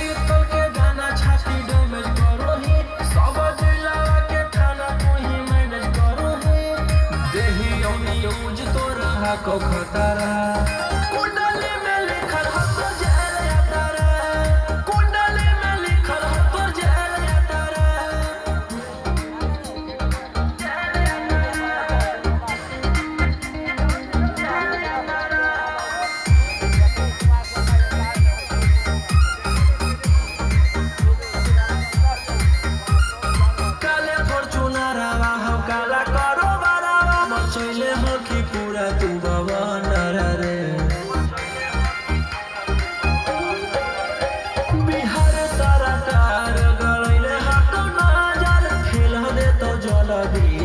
पिस्तौल के गाना छाती डैमेज करो ही सब जिला के थाना तू ही मैनेज करो ही देही औनी यूज तो रहा को खतरा कुंडली में लिखल हो तो जेल यात्रा कुंडली में लिखल हो तो जेल यात्रा काले फॉर्च्यूनर हो काला करो बरावा मचैले हो कि पूरा तू बवंडर रे बिहार सरकार गलैले हाथ नजर खेल दे तो जल्दी